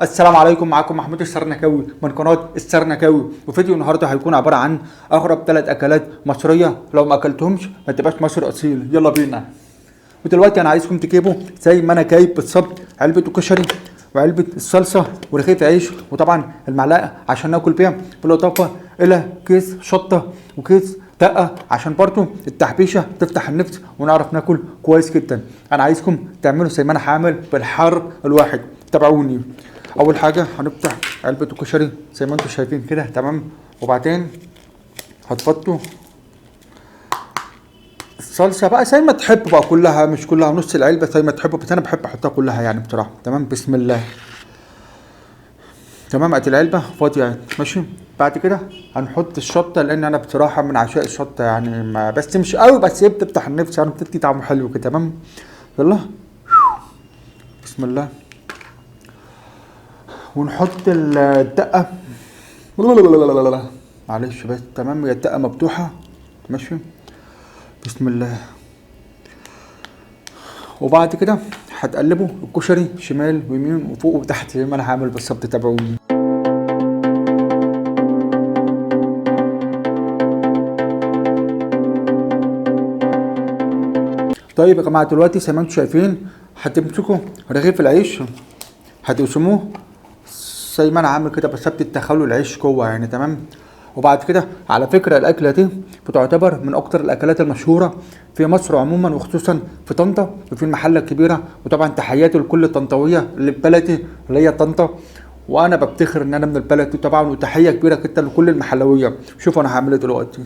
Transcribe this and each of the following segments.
السلام عليكم، معاكم محمود السرنكاوي من قناه السرنكاوي. وفيديو النهارده هيكون عباره عن اغرب 3 اكلات مصريه لو ما اكلتهمش ما تبقاش مصري اصيل. يلا بينا. ودلوقتي انا عايزكم تجيبوا زي ما انا جايب بالظبط علبه الكشري وعلبه الصلصه ورغيف عيش وطبعا المعلقه عشان ناكل بيها، بالاضافه الى كيس شطه وكيس دقه عشان برضو التحبيشه تفتح النفس ونعرف ناكل كويس جدا. انا عايزكم تعملوا زي ما انا هعمل بالحر الواحد. تابعوني. اول حاجه هنفتح علبه الكشري زي ما انتم شايفين كده، تمام. وبعدين هتحطوا الصلصه بقى زي ما تحب بقى، كلها مش كلها، نص العلبه زي ما تحبوا، بس انا بحب احطها كلها يعني بصراحه. تمام، بسم الله. تمام، ادي العلبه فاضيه يعني. ماشي. بعد كده هنحط الشطه، لان انا بصراحه من عشاق الشطه يعني، ما بس مش قوي، بس هي بتفتح النفس يعني، بتدي طعم حلو كده. تمام، يلا بسم الله. ونحط الدقه. معلش بس، تمام، هي الدقه مفتوحه. ماشي، بسم الله. وبعد كده هتقلبوا الكشري شمال ويمين وفوق وتحت زي ما انا هعمل بالظبط. تابعوني. طيب يا جماعه، دلوقتي زي ما انتم شايفين هتمسكوا رغيف العيش هتقسموه زي ما انا عامل كده بالظبط، تدخلوا العيش جوه يعني. تمام. وبعد كده على فكره الاكله دي بتعتبر من اكتر الاكلات المشهوره في مصر عموما، وخصوصا في طنطا وفي المحله الكبيره. وطبعا تحياتي لكل الطنطاويه اللي في بلدي اللي هي طنطا، وانا بفتخر ان انا من البلد دي طبعا. وتحيه كبيره جدا لكل المحلويه. شوفوا انا هعمل ايه دلوقتي.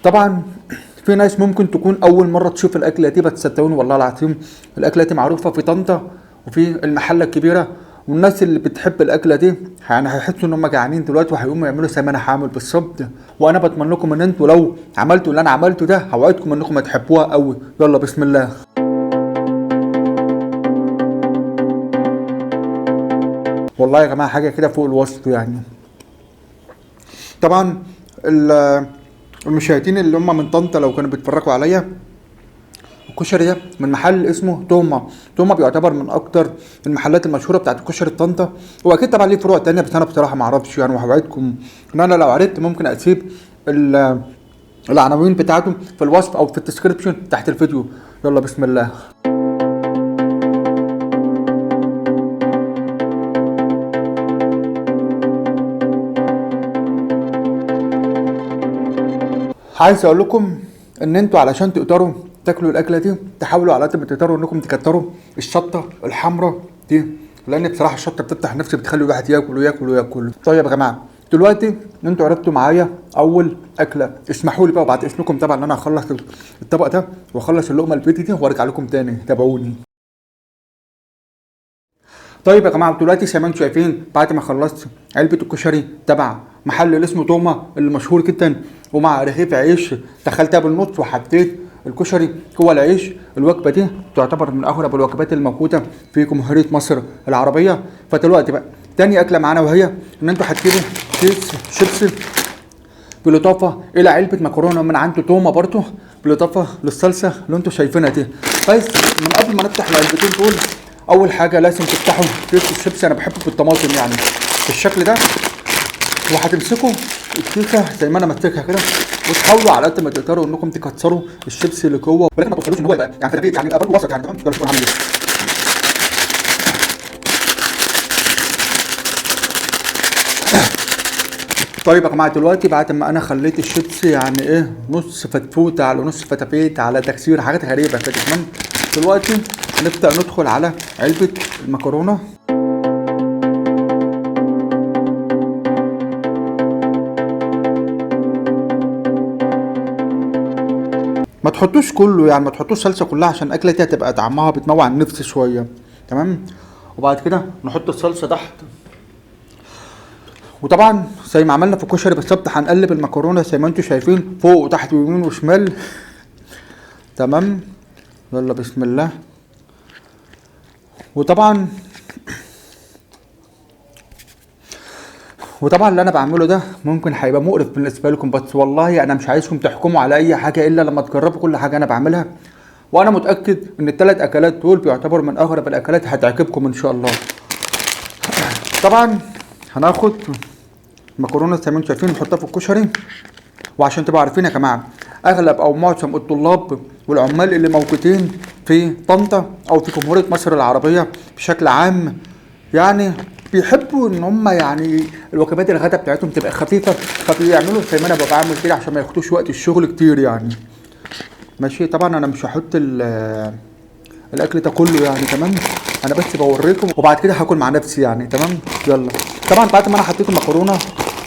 طبعا في ناس ممكن تكون اول مره تشوف الاكله دي، بس صدقوني والله العظيم الاكله دي معروفه في طنطا وفي المحله الكبيره. والناس اللي بتحب الاكله دي يعني هيحسوا ان هم جعانين دلوقتي وهيقوموا يعملوا زي ما انا هعمل بالظبط. وانا بتمنى لكم ان انتوا لو عملتوا اللي انا عملته ده هوعدكم انكم هتحبوها قوي. يلا بسم الله. والله يا جماعه حاجه كده فوق الوصف يعني. طبعا المشاهدين اللي هم من طنطا لو كانوا بيتفرجوا عليا، الكشري ده من محل اسمه توما. توما بيعتبر من اكتر المحلات المشهوره بتاعت الكشري الطنطا، واكيد طبعا ليه فروع تانية، بس انا بصراحه ما اعرفش يعني. وهوعدكم ان انا لو عرفت ممكن اسيب العناوين بتاعته في الوصف او في الديسكربشن تحت الفيديو. يلا بسم الله. عايز اقول لكم ان انتوا علشان تقدروا تاكلوا الاكله دي تحاولوا على قد ما تقدروا انكم تكتروا الشطه الحمراء دي، لان بصراحه الشطه بتفتح النفس، بتخلي الواحد ياكل وياكل وياكل. طيب يا جماعه، دلوقتي ان انتوا عرفتوا معايا اول اكله، اسمحوا لي بقى وبعد اذنكم طبعا ان انا اخلص الطبق ده واخلص اللقمه البيتي دي وارجع لكم تاني. تابعوني. طيب يا جماعه، دلوقتي زي ما انتم شايفين بعد ما خلصت علبه الكشري تبع محل اللي اسمه توما اللي مشهور جدا، ومع رغيف عيش دخلتها بالنص وحطيت الكشري جوه العيش. الوجبه دي تعتبر من اغرب الوجبات الموجوده في جمهوريه مصر العربيه. فدلوقتي بقى تاني اكله معانا، وهي ان انتوا هتجيبوا كيس شيبسي بالاضافه الى علبه مكرونه من عند توما برضه، بالاضافه للصلصه اللي انتوا شايفينها دي. بس من قبل ما نفتح العلبتين دول، اول حاجه لازم تفتحوا كيس الشيبسي. انا بحبه بالطماطم يعني بالشكل ده، وهتمسكوا الكيكه زي ما انا ماسكها كده، وتحاولوا على قد ما تقدروا انكم تكسروا الشيبسي اللي جوه، ولكن ما توصلوش ان هو يبقى يعني في يعني يبقى برضه وسط يعني. تمام، ده شكرا عامل ايه. طيب يا جماعه، دلوقتي بعد ما انا خليت الشيبسي يعني ايه نص فتفوته على نص فتافيت على تكسير حاجات غريبه كده، تمام. دلوقتي هنبدا ندخل على علبه المكرونه. ما تحطوش كله يعني، ما تحطوش صلصه كلها عشان الاكله دي هتبقى طعمها بتموع النفس شويه. تمام. وبعد كده نحط الصلصه تحت، وطبعا زي ما عملنا في الكشري بالظبط هنقلب المكرونه زي ما انتم شايفين فوق وتحت ويمين وشمال. تمام، يلا بسم الله. وطبعا اللي انا بعمله ده ممكن هيبقى مقرف بالنسبه لكم، بس والله انا مش عايزكم تحكموا على اي حاجه الا لما تجربوا كل حاجه انا بعملها. وانا متاكد ان الثلاث اكلات دول بيعتبروا من اغرب الاكلات، هتعجبكم ان شاء الله. طبعا هناخد مكرونه زي ما انتم شايفين نحطها في الكشري. وعشان تبقوا عارفين يا جماعه، اغلب او معظم الطلاب والعمال اللي موجودين في طنطا او في جمهوريه مصر العربيه بشكل عام يعني بيحبوا ان هم يعني الوجبات الغداء بتاعتهم تبقى خفيفه، فبيعملوا زي ما انا بعمل كده عشان ما ياخدوش وقت الشغل كتير يعني. ماشي. طبعا انا مش هحط الاكل ده كله يعني، تمام. انا بس بوريكم وبعد كده هاكل مع نفسي يعني، تمام. يلا. طبعا بعد ما انا حطيت المكرونه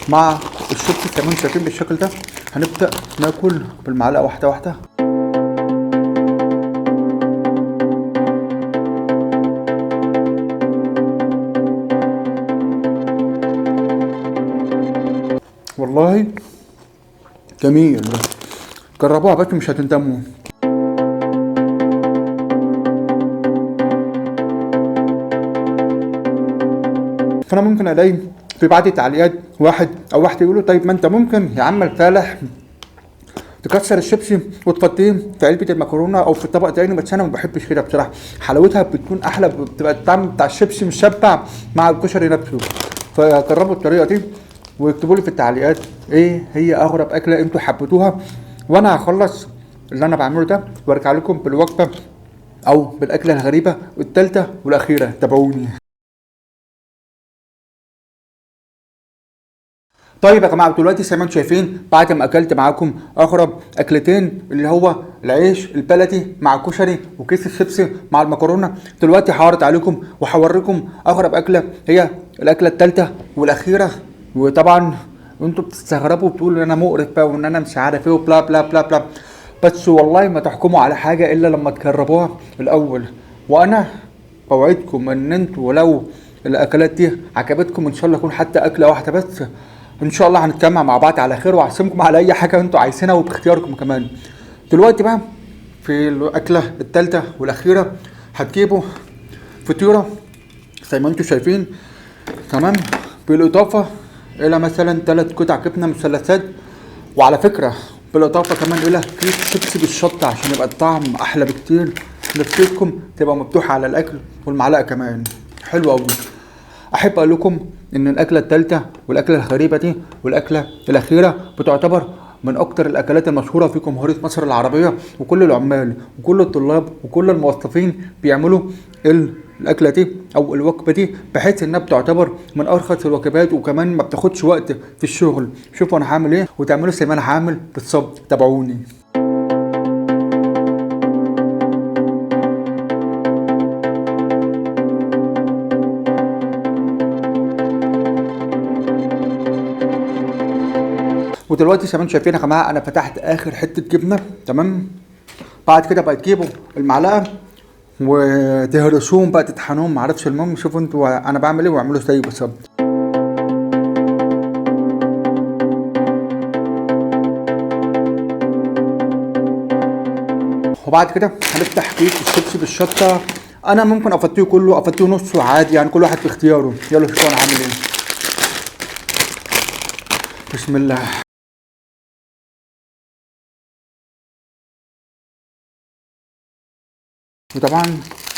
مع الشيبسي زي ما انتم شايفين بالشكل ده، هنبدا ناكل بالمعلقه واحده واحده. والله جميل، جربوها بس مش هتندموا. فانا ممكن الاقي في بعض التعليقات واحد او واحده يقولوا طيب ما انت ممكن يا عم الفالح تكسر الشيبسي وتفضيه في علبه المكرونه او في طبق تاني، بس انا ما بحبش كده بصراحه. حلاوتها بتكون احلى، بتبقى الطعم بتاع الشيبسي مشبع مع الكشري نفسه. فجربوا الطريقه دي واكتبوا لي في التعليقات ايه هي اغرب اكله انتوا حبيتوها، وانا هخلص اللي انا بعمله ده وارجع لكم بالوجبه او بالاكله الغريبه الثالثه والاخيره. تابعوني. طيب يا جماعه دلوقتي زي ما انتم شايفين بعد ما اكلت معاكم اغرب اكلتين اللي هو العيش البلدي مع الكشري وكيس الشيبسي مع المكرونه، دلوقتي هعرض عليكم وهوريكم اغرب اكله هي الاكله الثالثه والاخيره. وطبعا انتوا بتستغربوا وبتقولوا ان انا مقرف بقى وان انا مش عارف ايه وبلا بلا بلا بلا، بس والله ما تحكموا على حاجه الا لما تجربوها الاول. وانا بوعدكم ان انتوا لو الاكلات دي عجبتكم ان شاء الله يكون حتى اكله واحده بس، ان شاء الله هنتجمع مع بعض على خير واعزمكم على اي حاجه انتوا عايزينها وباختياركم كمان. دلوقتي بقى في الاكله الثالثه والاخيره هتجيبوا فطيره زي ما انتم شايفين، تمام، بالاضافه الى مثلا 3 قطع جبنه مثلثات، وعلى فكره بالاضافه كمان الى كيس شيبسي بالشطه عشان يبقى الطعم احلى بكتير. نفسكم تبقى مفتوحه على الاكل والمعلقه كمان حلوه قوي. احب اقول لكم ان الاكله الثالثه والاكله الغريبه دي والاكله الاخيره بتعتبر من اكتر الاكلات المشهوره في جمهوريه مصر العربيه، وكل العمال وكل الطلاب وكل الموظفين بيعملوا الاكله دي او الوجبه دي، بحيث انها بتعتبر من ارخص الوجبات وكمان ما بتاخدش وقت في الشغل. شوفوا انا هعمل ايه وتعملوا زي ما انا هعمل بالظبط. تابعوني. ودلوقتي زي ما انتم شايفين يا جماعه انا فتحت اخر حته جبنه، تمام. بعد كده بقى تجيبوا المعلقه وتهرسوهم بقى تطحنوهم معرفش، المهم شوفوا انتوا انا بعمل ايه واعملوا زيي بالظبط. وبعد كده هنفتح كيس الشيبسي بالشطه. انا ممكن افضيه كله افضيه نصه عادي يعني، كل واحد باختياره. يلا شوفوا انا هعمل ايه. بسم الله. وطبعا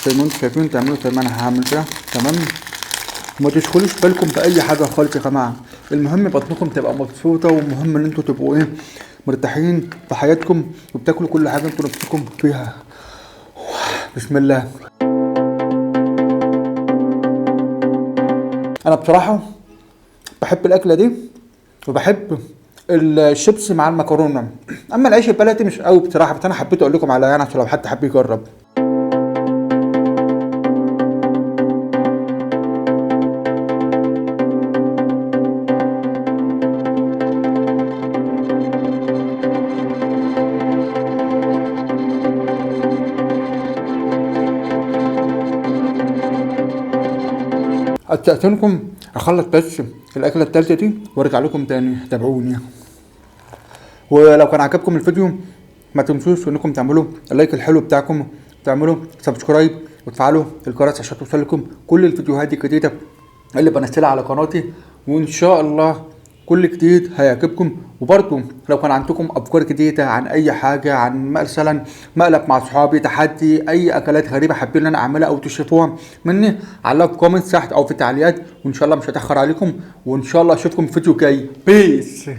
زي ما انتم شايفين تعملوا زي ما انا هعمل كده، تمام. وما تشغلوش بالكم باي حاجه خالص يا جماعه، المهم بطنكم تبقى مبسوطه، ومهم ان انتوا تبقوا ايه مرتاحين في حياتكم وبتاكلوا كل حاجه انتوا نفسكم فيها. بسم الله. انا بصراحه بحب الاكله دي وبحب الشيبسي مع المكرونه، اما العيش البلدي مش قوي بصراحه، بس انا حبيت اقول لكم على يعني عشان لو حد حب يجرب. استأذنكم اخلص بس الاكله التالتة دي وارجع لكم تاني. تابعوني. ولو كان عجبكم الفيديو ما تنسوش انكم تعملوا اللايك الحلو بتاعكم، تعملوا سبسكرايب وتفعلوا الجرس عشان توصل لكم كل الفيديوهات الجديده اللي بنزلها على قناتي. وان شاء الله كل جديد هيعجبكم. وبرضه لو كان عندكم افكار جديده عن اي حاجه، عن مثلا مقلب مع صحابي، تحدي، اي اكلات غريبه حابين ان انا اعملها او تشوفوها مني، علقوا في كومنت تحت او في التعليقات، وان شاء الله مش هتاخر عليكم. وان شاء الله اشوفكم في فيديو جاي. بيس.